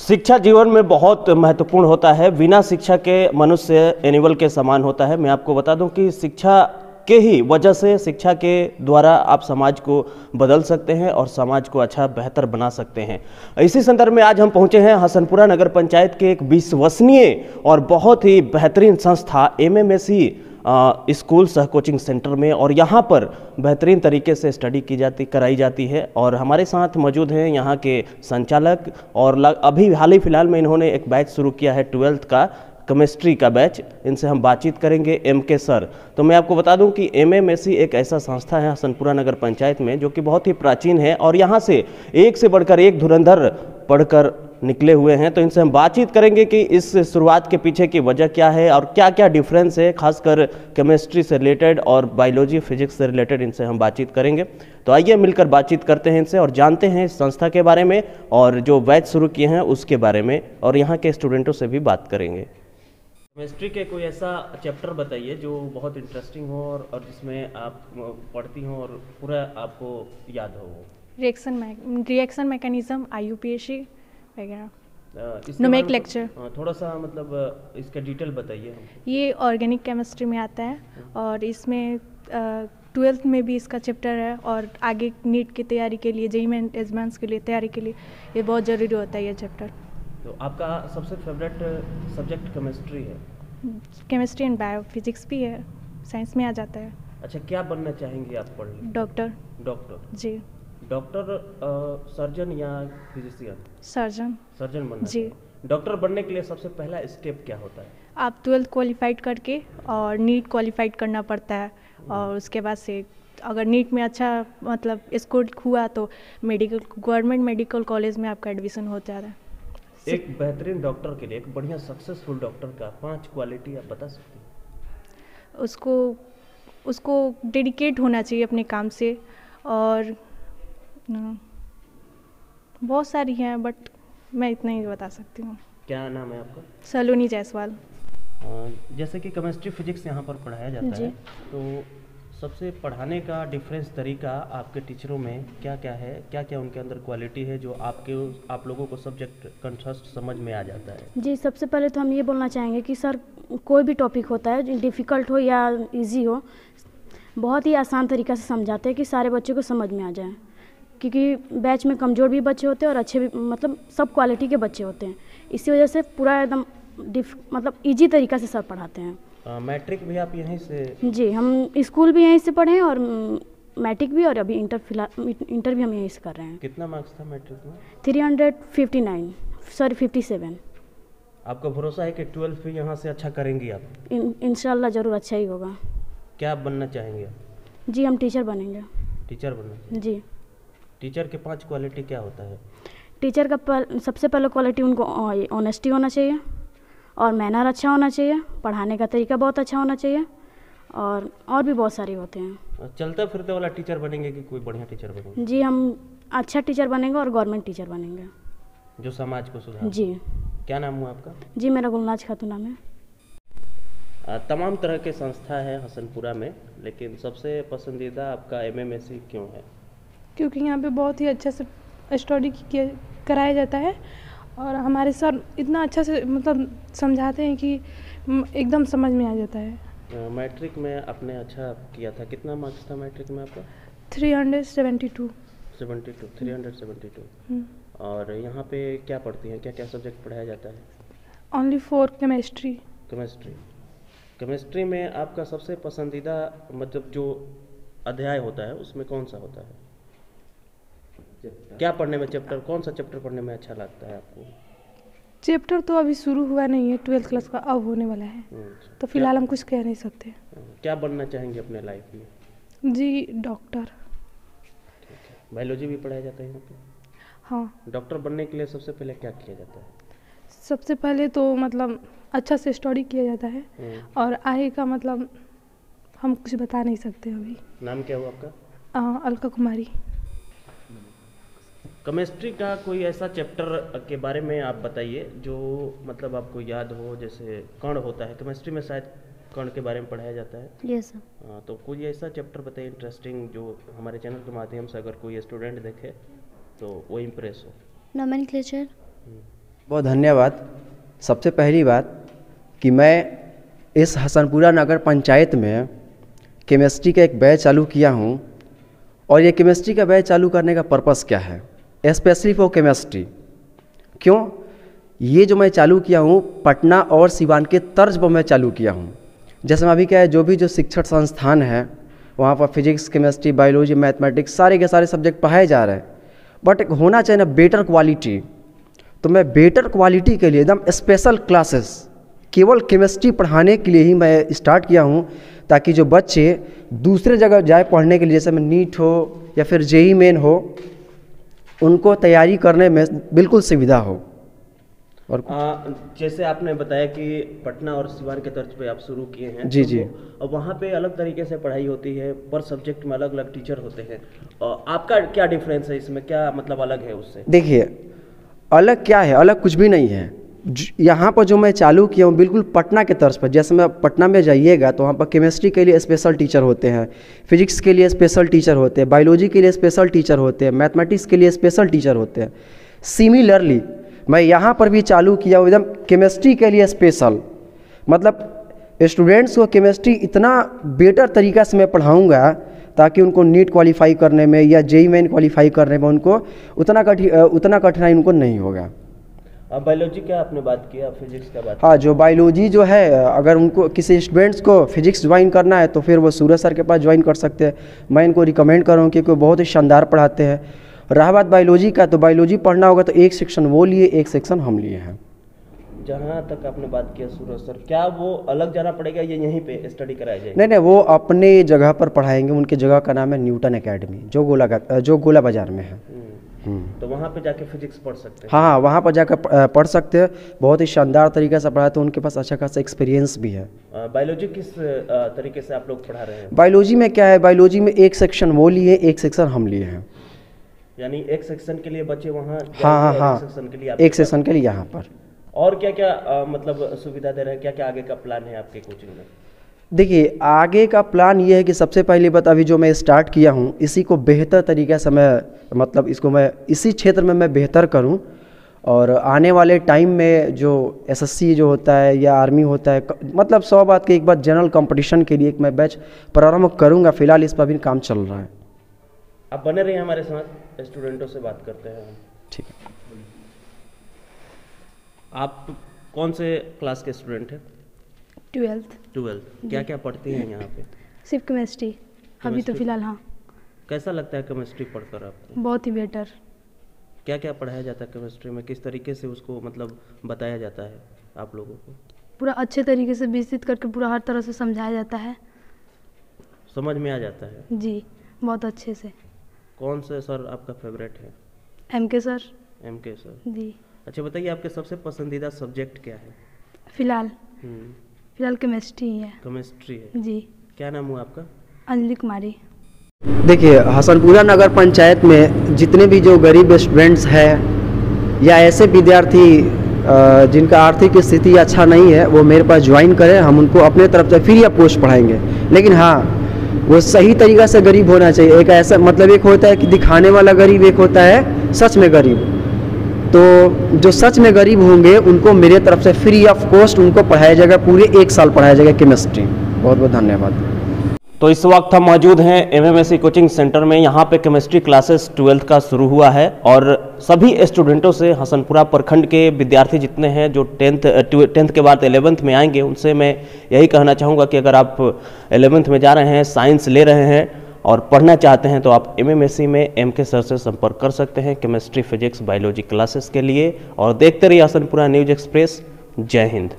शिक्षा जीवन में बहुत महत्वपूर्ण होता है। बिना शिक्षा के मनुष्य एनिमल के समान होता है। मैं आपको बता दूं कि शिक्षा के ही वजह से, शिक्षा के द्वारा आप समाज को बदल सकते हैं और समाज को अच्छा बेहतर बना सकते हैं। इसी संदर्भ में आज हम पहुंचे हैं हसनपुरा नगर पंचायत के एक विश्वसनीय और बहुत ही बेहतरीन संस्था MMSE स्कूल सह कोचिंग सेंटर में, और यहाँ पर बेहतरीन तरीके से स्टडी कराई जाती है। और हमारे साथ मौजूद हैं यहाँ के संचालक, और अभी हाल ही फिलहाल में इन्होंने एक बैच शुरू किया है 12th का केमिस्ट्री का बैच। इनसे हम बातचीत करेंगे। MK सर, तो मैं आपको बता दूं कि MMSE एक ऐसा संस्था है हसनपुरा नगर पंचायत में जो कि बहुत ही प्राचीन है, और यहाँ से एक से बढ़कर एक धुरंधर पढ़कर निकले हुए हैं। तो इनसे हम बातचीत करेंगे कि इस शुरुआत के पीछे की वजह क्या है और क्या क्या डिफरेंस है, खासकर केमिस्ट्री से रिलेटेड और बायोलॉजी फिजिक्स से रिलेटेड। इनसे हम बातचीत करेंगे। तो आइए मिलकर बातचीत करते हैं इनसे और जानते हैं इस संस्था के बारे में और जो बैच शुरू किए हैं उसके बारे में, और यहाँ के स्टूडेंटों से भी बात करेंगे। केमिस्ट्री के कोई ऐसा चैप्टर बताइए जो बहुत इंटरेस्टिंग हो और जिसमें आप पढ़ती हो और पूरा आपको याद हो। रिएक्शन मैकेनिज्म, IUPAC वगैरह, नोमेनक्लेचर। थोड़ा सा मतलब इसका डिटेल बताइए हमको। ये ऑर्गेनिक केमिस्ट्री में आता है और इसमें 12th में भी इसका चैप्टर है, और आगे नीट की तैयारी के लिए, JEE मेन एडवांस के लिए तैयारी के लिए ये बहुत ज़रूरी होता है ये चैप्टर। तो आपका सबसे फेवरेट सब्जेक्ट केमिस्ट्री है? केमिस्ट्री एंड बायो फिजिक्स भी है, साइंस में आ जाता है। अच्छा, क्या बनना चाहेंगे आप पढ़ के? डॉक्टर। डॉक्टर जी। डॉक्टर, सर्जन या फिजिशियन? सर्जन बनना जी। डॉक्टर बनने के लिए सबसे पहला स्टेप क्या होता है? आप 12th क्वालिफाइड करके और नीट क्वालिफाइड करना पड़ता है, और उसके बाद से अगर नीट में अच्छा मतलब स्कोर हुआ तो गवर्नमेंट मेडिकल कॉलेज में आपका एडमिशन हो जाता है। एक बेहतरीन डॉक्टर के लिए, एक बढ़िया सक्सेसफुल डॉक्टर का 5 क्वालिटी आप बता सकते हैं? उसको डेडिकेट होना चाहिए अपने काम से, और बहुत सारी हैं बट मैं इतना ही बता सकती हूँ। क्या नाम है आपका? सलोनी जायसवाल। जैसे कि केमिस्ट्री फिजिक्स यहाँ पर पढ़ाया जाता है, तो सबसे पढ़ाने का डिफरेंस तरीका आपके टीचरों में क्या क्या है? क्या क्या उनके अंदर क्वालिटी है जो आप लोगों को सब्जेक्ट कंट्रास्ट समझ में आ जाता है? जी, सबसे पहले तो हम ये बोलना चाहेंगे कि सर, कोई भी टॉपिक होता है, डिफ़िकल्ट हो या इजी हो, बहुत ही आसान तरीक़ा से समझाते हैं कि सारे बच्चों को समझ में आ जाए। क्योंकि बैच में कमज़ोर भी बच्चे होते हैं और अच्छे भी, मतलब सब क्वालिटी के बच्चे होते हैं। इसी वजह से पूरा एकदम मतलब ईजी तरीक़ा से सर पढ़ाते हैं। मैट्रिक भी आप यहीं से? जी, हम स्कूल भी यहीं से पढ़े हैं और मैट्रिक भी, और अभी इंटर भी हम यहीं से कर रहे हैं। कितना मार्क्स था मैट्रिक में? 359, सॉरी 57। आपको भरोसा है कि 12th भी यहाँ से अच्छा करेंगी आप? इंशाल्लाह ज़रूर अच्छा ही होगा। क्या बनना चाहेंगे आप? जी, हम टीचर बनेंगे। टीचर बनना चाहिए? जी। टीचर के 5 क्वालिटी क्या होता है? टीचर का सबसे पहले क्वालिटी उनको ऑनेस्टी होना चाहिए, और मैनर अच्छा होना चाहिए, पढ़ाने का तरीका बहुत अच्छा होना चाहिए, और भी बहुत सारे होते हैं। चलते फिरते वाला टीचर बनेंगे कि कोई बढ़िया टीचर बनेंगे? जी, हम अच्छा टीचर बनेंगे और गवर्नमेंट टीचर बनेंगे जो समाज को सुधार। जी। क्या नाम हुआ आपका? जी, मेरा गुलनाज खातून नाम है। तमाम तरह के संस्था है हसनपुरा में, लेकिन सबसे पसंदीदा आपका MMSE क्यों है? क्योंकि यहाँ पे बहुत ही अच्छे से स्टडी कराया जाता है, और हमारे सर इतना अच्छा से मतलब समझाते हैं कि एकदम समझ में आ जाता है। मैट्रिक में आपने अच्छा किया था, कितना मार्क्स था मैट्रिक में आपका? 372। 372। और यहाँ पे क्या पढ़ती हैं, क्या क्या सब्जेक्ट पढ़ाया जाता है? Only for chemistry. केमिस्ट्री में आपका सबसे पसंदीदा मतलब जो अध्याय होता है उसमें कौन सा होता है? क्या पढ़ने में, चैप्टर कौन सा चैप्टर पढ़ने में अच्छा लगता है आपको? चैप्टर तो अभी शुरू हुआ नहीं है, 12th क्लास का अब होने वाला है, तो फिलहाल हम कुछ कह नहीं सकते। क्या बनना चाहेंगे अपने लाइफ में? जी, डॉक्टर। बायोलॉजी भी पढ़ाया जाता है यहाँ पे? हाँ। डॉक्टर बनने के लिए सबसे पहले क्या किया जाता है? सबसे पहले तो मतलब अच्छा से स्टडी किया जाता है, और आगे का मतलब हम कुछ बता नहीं सकते अभी। नाम क्या हुआ आपका? अलका कुमारी। केमिस्ट्री का कोई ऐसा चैप्टर के बारे में आप बताइए जो मतलब आपको याद हो। जैसे कण होता है केमिस्ट्री में, शायद कण के बारे में पढ़ाया जाता है। Yes sir. तो कोई ऐसा चैप्टर बताइए इंटरेस्टिंग जो हमारे चैनल के माध्यम से अगर कोई स्टूडेंट देखे तो वो इम्प्रेस हो। नोमेनक्लेचर। बहुत धन्यवाद। सबसे पहली बात कि मैं इस हसनपुरा नगर पंचायत में केमिस्ट्री का एक बैच चालू किया हूँ, और ये केमिस्ट्री का बैच चालू करने का पर्पस क्या है, स्पेशली फॉर केमिस्ट्री। क्यों? ये जो मैं चालू किया हूँ पटना और सिवान के तर्ज पर मैं चालू किया हूँ। जैसे मैं अभी क्या है, जो शिक्षण संस्थान है वहाँ पर फिजिक्स, केमिस्ट्री, बायोलॉजी, मैथमेटिक्स सारे के सारे सब्जेक्ट पढ़ाए जा रहे हैं, बट होना चाहिए ना बेटर क्वालिटी। तो मैं बेटर क्वालिटी के लिए एकदम स्पेशल क्लासेस केवल केमिस्ट्री पढ़ाने के लिए ही मैं स्टार्ट किया हूँ, ताकि जो बच्चे दूसरे जगह जाए पढ़ने के लिए, जैसे में नीट हो या फिर जेईई मेन हो, उनको तैयारी करने में बिल्कुल सुविधा हो। और जैसे आपने बताया कि पटना और सिवान के तर्ज पे आप शुरू किए हैं। जी जी। और वहाँ पे अलग तरीके से पढ़ाई होती है, पर सब्जेक्ट में अलग अलग टीचर होते हैं। आपका क्या डिफरेंस है इसमें, क्या मतलब अलग है उससे? देखिए, अलग क्या है, अलग कुछ भी नहीं है। यहाँ पर जो मैं चालू किया हूँ बिल्कुल पटना के तर्ज पर। जैसे मैं पटना में जाइएगा तो वहाँ पर केमिस्ट्री के लिए स्पेशल टीचर होते हैं, फिजिक्स के लिए स्पेशल टीचर होते हैं, बायोलॉजी के लिए स्पेशल टीचर होते हैं, मैथमेटिक्स के लिए स्पेशल टीचर होते हैं। सिमिलरली मैं यहाँ पर भी चालू किया हूँ एकदम केमिस्ट्री के लिए स्पेशल। मतलब स्टूडेंट्स को केमिस्ट्री इतना बेटर तरीक़ा से मैं पढ़ाऊँगा ताकि उनको नीट क्वालिफाई करने में या जेईई मेन क्वालिफाई करने में उनको उतना कठिनाई उनको नहीं होगा। बायोलॉजी क्या आपने बात किया, फिजिक्स का बात? हाँ, जो बायोलॉजी जो है, अगर उनको किसी स्टूडेंट्स को फिजिक्स ज्वाइन करना है तो फिर वो सूरज सर के पास ज्वाइन कर सकते हैं। मैं इनको रिकमेंड कर रहा हूँ क्योंकि वो बहुत ही शानदार पढ़ाते हैं। रहा बात बायोलॉजी का, तो बायोलॉजी पढ़ना होगा तो एक सेक्शन वो लिए, एक सेक्शन हम लिए हैं। जहाँ तक आपने बात किया सूरज सर, क्या वो अलग जाना पड़ेगा या यहीं पे स्टडी कराया जाएगा? नहीं, वो अपने जगह पर पढ़ाएंगे। उनकी जगह का नाम है न्यूटन एकेडमी, जो गोला बाजार में है। तो वहाँ पे जाके फिजिक्स पढ़ सकते हैं? हाँ, वहाँ पर जाकर पढ़ सकते हैं। बहुत ही शानदार तरीके से पढ़ाते हैं, उनके पास अच्छा खासा एक्सपीरियंस भी है। बायोलॉजी किस तरीके से आप लोग पढ़ा रहे हैं? बायोलॉजी में क्या है, बायोलॉजी में एक सेक्शन वो लिए, एक सेक्शन हम लिए हैं। यानी एक सेक्शन के लिए बच्चे वहाँ, हाँ, एक सेक्शन के लिए यहाँ पर। और क्या क्या मतलब सुविधा दे रहे हैं, क्या क्या आगे का प्लान है आपके कोचिंग में? देखिए, आगे का प्लान ये है कि सबसे पहली बात, अभी जो मैं स्टार्ट किया हूँ इसी को बेहतर तरीके से मैं इसको मैं इसी क्षेत्र में मैं बेहतर करूँ, और आने वाले टाइम में जो एसएससी जो होता है या आर्मी होता है, मतलब 100 बात की एक बात, जनरल कंपटीशन के लिए एक मैं बैच प्रारंभ करूँगा। फिलहाल इस पर भी काम चल रहा है। आप बने रहिए हमारे साथ, स्टूडेंटों से बात करते हैं। ठीक है। आप कौन से क्लास के स्टूडेंट हैं? 12th। क्या क्या पढ़ती हैं यहाँ पे? सिर्फ केमिस्ट्री अभी तो फिलहाल। हाँ। कैसा लगता है केमिस्ट्री पढ़कर आपको? बहुत ही बेटर। क्या क्या पढ़ाया जाता है केमिस्ट्री में, किस तरीके से उसको मतलब बताया जाता है आप लोगों को? पूरा अच्छे तरीके से विस्तृत करके पूरा हर तरह से समझाया जाता है, समझ में आ जाता है जी, बहुत अच्छे से। कौन से सर आपका फेवरेट है? MK sir. MK सर जी। अच्छा, बताइए आपके सबसे पसंदीदा सब्जेक्ट क्या है? फिलहाल केमिस्ट्री ही है। केमिस्ट्री है जी। क्या नाम हुआ आपका? अंजलि कुमारी। देखिए, हसनपुरा नगर पंचायत में जितने भी जो गरीब स्टूडेंट्स हैं या ऐसे विद्यार्थी जिनका आर्थिक स्थिति अच्छा नहीं है, वो मेरे पास ज्वाइन करें। हम उनको अपने तरफ से फ्री ऑफ कॉस्ट पढ़ाएंगे, लेकिन हाँ, वो सही तरीक़ा से गरीब होना चाहिए। एक ऐसा मतलब एक होता है कि दिखाने वाला गरीब, एक होता है सच में गरीब। तो जो सच में गरीब होंगे उनको मेरे तरफ से फ्री ऑफ कॉस्ट उनको पढ़ाया जाएगा, पूरे 1 साल पढ़ाया जाएगा केमिस्ट्री। बहुत बहुत धन्यवाद। तो इस वक्त हम मौजूद हैं MMSC कोचिंग सेंटर में। यहाँ पे केमिस्ट्री क्लासेस 12th का शुरू हुआ है, और सभी स्टूडेंटों से, हसनपुरा प्रखंड के विद्यार्थी जितने हैं जो 10th के बाद 11th में आएंगे, उनसे मैं यही कहना चाहूँगा कि अगर आप 11th में जा रहे हैं, साइंस ले रहे हैं और पढ़ना चाहते हैं, तो आप MMSC में MK सर से संपर्क कर सकते हैं केमिस्ट्री, फिजिक्स, बायोलॉजी क्लासेस के लिए। और देखते रहिए हसनपुरा न्यूज़ एक्सप्रेस। जय हिंद।